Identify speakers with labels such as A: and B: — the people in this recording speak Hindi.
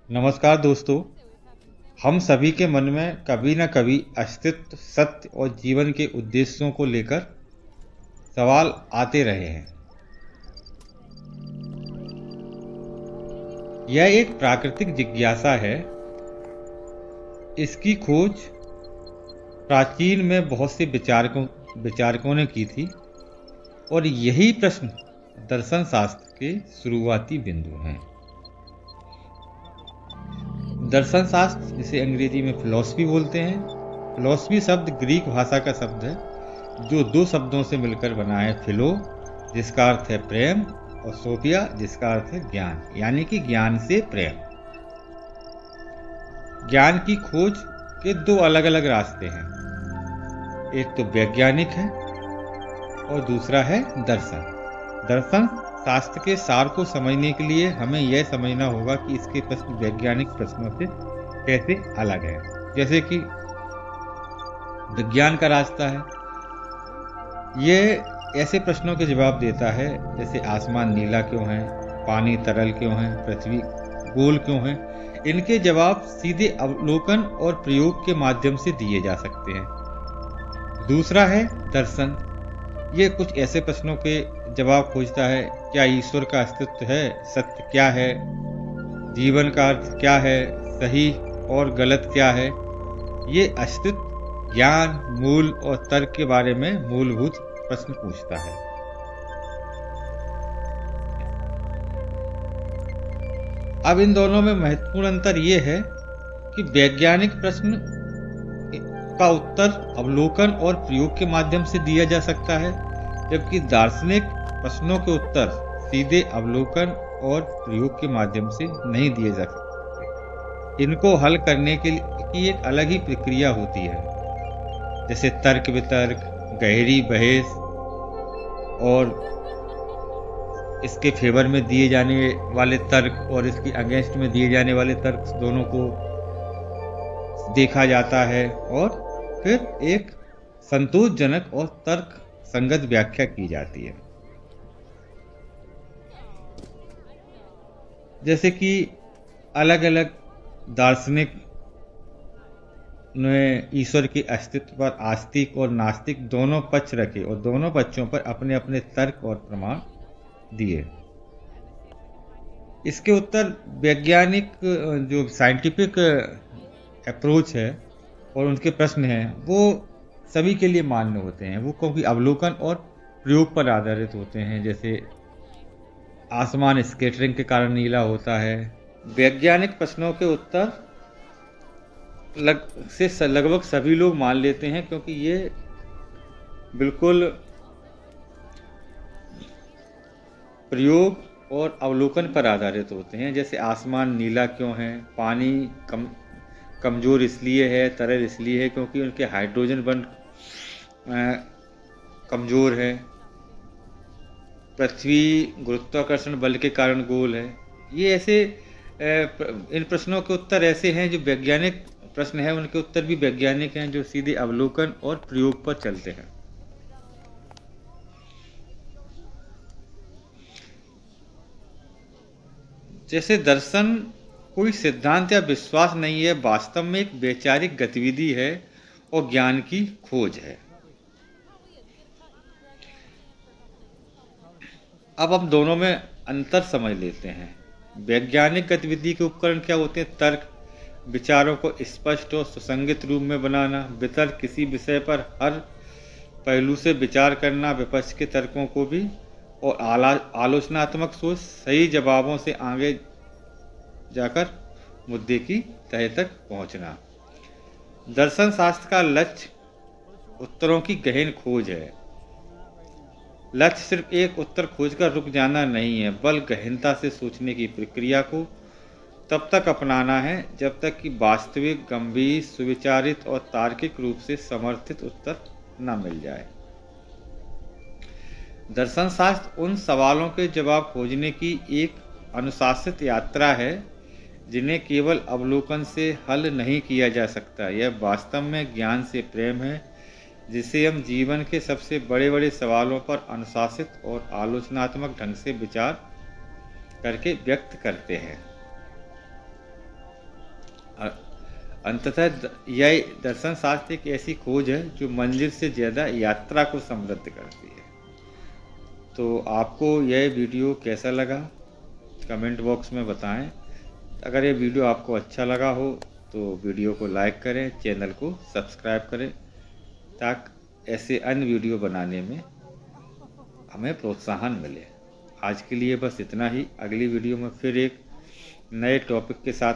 A: नमस्कार दोस्तों। हम सभी के मन में कभी न कभी अस्तित्व, सत्य और जीवन के उद्देश्यों को लेकर सवाल आते रहे हैं। यह एक प्राकृतिक जिज्ञासा है। इसकी खोज प्राचीन में बहुत से विचारकों ने की थी और यही प्रश्न दर्शन शास्त्र के शुरुआती बिंदु हैं। दर्शन शास्त्र, जिसे अंग्रेजी में फिलॉसफी बोलते हैं, फिलॉसफी शब्द ग्रीक भाषा का शब्द है जो दो शब्दों से मिलकर बना है। फिलो, जिसका अर्थ है प्रेम, और सोफिया, जिसका अर्थ है ज्ञान, यानी कि ज्ञान से प्रेम। ज्ञान की खोज के दो अलग अलग रास्ते हैं। एक तो वैज्ञानिक है और दूसरा है दर्शन। दर्शन शास्त्र के सार को समझने के लिए हमें यह समझना होगा कि इसके प्रश्न वैज्ञानिक प्रश्नों से कैसे अलग है। जैसे कि विज्ञान का रास्ता है, यह ऐसे प्रश्नों के जवाब देता है जैसे आसमान नीला क्यों है, पानी तरल क्यों है, पृथ्वी गोल क्यों है। इनके जवाब सीधे अवलोकन और प्रयोग के माध्यम से दिए जा सकते हैं। दूसरा है दर्शन। ये कुछ ऐसे प्रश्नों के जवाब खोजता है। क्या ईश्वर का अस्तित्व है? सत्य क्या है? जीवन का अर्थ क्या है? सही और गलत क्या है? ये अस्तित्व, ज्ञान, मूल और तर्क के बारे में मूलभूत प्रश्न पूछता है। अब इन दोनों में महत्वपूर्ण अंतर ये है कि वैज्ञानिक प्रश्न का उत्तर अवलोकन और प्रयोग के माध्यम से दिया जा सकता है, जबकि दार्शनिक प्रश्नों के उत्तर सीधे अवलोकन और प्रयोग के माध्यम से नहीं दिए जा सकते। इनको हल करने की एक अलग ही प्रक्रिया होती है, जैसे तर्क वितर्क, गहरी बहस और इसके फेवर में दिए जाने वाले तर्क और इसके अगेंस्ट में दिए जाने वाले तर्क, दोनों को देखा जाता है और फिर एक संतोषजनक और तर्क संगत व्याख्या की जाती है। जैसे कि अलग अलग दार्शनिक ने ईश्वर के अस्तित्व पर आस्तिक और नास्तिक दोनों पक्ष रखे और दोनों पक्षों पर अपने अपने तर्क और प्रमाण दिए। इसके उत्तर वैज्ञानिक जो साइंटिफिक अप्रोच है और उनके प्रश्न हैं, वो सभी के लिए मान्य होते हैं। वो क्योंकि अवलोकन और प्रयोग पर आधारित होते हैं। जैसे आसमान स्कैटरिंग के कारण नीला होता है। वैज्ञानिक प्रश्नों के उत्तर लगभग सभी लोग मान लेते हैं, क्योंकि ये बिल्कुल प्रयोग और अवलोकन पर आधारित होते हैं। जैसे आसमान नीला क्यों है, पानी कमजोर इसलिए है, तरल इसलिए है क्योंकि उनके हाइड्रोजन बंध कमजोर है, पृथ्वी गुरुत्वाकर्षण बल के कारण गोल है। ये ऐसे इन प्रश्नों के उत्तर ऐसे हैं जो वैज्ञानिक प्रश्न है, उनके उत्तर भी वैज्ञानिक हैं, जो सीधे अवलोकन और प्रयोग पर चलते हैं। जैसे दर्शन कोई सिद्धांत या विश्वास नहीं है, वास्तव में एक वैचारिक गतिविधि है और ज्ञान की खोज है। अब हम दोनों में अंतर समझ लेते हैं। वैज्ञानिक गतिविधि के उपकरण क्या होते हैं? तर्क, विचारों को स्पष्ट और सुसंगत रूप में बनाना। वितर्क, किसी विषय पर हर पहलू से विचार करना, विपक्ष के तर्कों को भी। और आलोचनात्मक सोच, सही जवाबों से आगे जाकर मुद्दे की तह तक पहुंचना। दर्शन शास्त्र का लक्ष्य उत्तरों की गहन खोज है। लक्ष्य सिर्फ एक उत्तर खोजकर रुक जाना नहीं है, बल्कि गहनता से सोचने की प्रक्रिया को तब तक अपनाना है जब तक कि वास्तविक, गंभीर, सुविचारित और तार्किक रूप से समर्थित उत्तर न मिल जाए। दर्शन शास्त्र उन सवालों के जवाब खोजने की एक अनुशासित यात्रा है जिन्हें केवल अवलोकन से हल नहीं किया जा सकता। यह वास्तव में ज्ञान से प्रेम है, जिसे हम जीवन के सबसे बड़े बड़े सवालों पर अनुशासित और आलोचनात्मक ढंग से विचार करके व्यक्त करते हैं। अंततः यह दर्शन शास्त्र एक ऐसी खोज है जो मंजिल से ज़्यादा यात्रा को समृद्ध करती है। तो आपको यह वीडियो कैसा लगा कमेंट बॉक्स में बताएं। अगर ये वीडियो आपको अच्छा लगा हो तो वीडियो को लाइक करें, चैनल को सब्सक्राइब करें ताकि ऐसे अन्य वीडियो बनाने में हमें प्रोत्साहन मिले। आज के लिए बस इतना ही। अगली वीडियो में फिर एक नए टॉपिक के साथ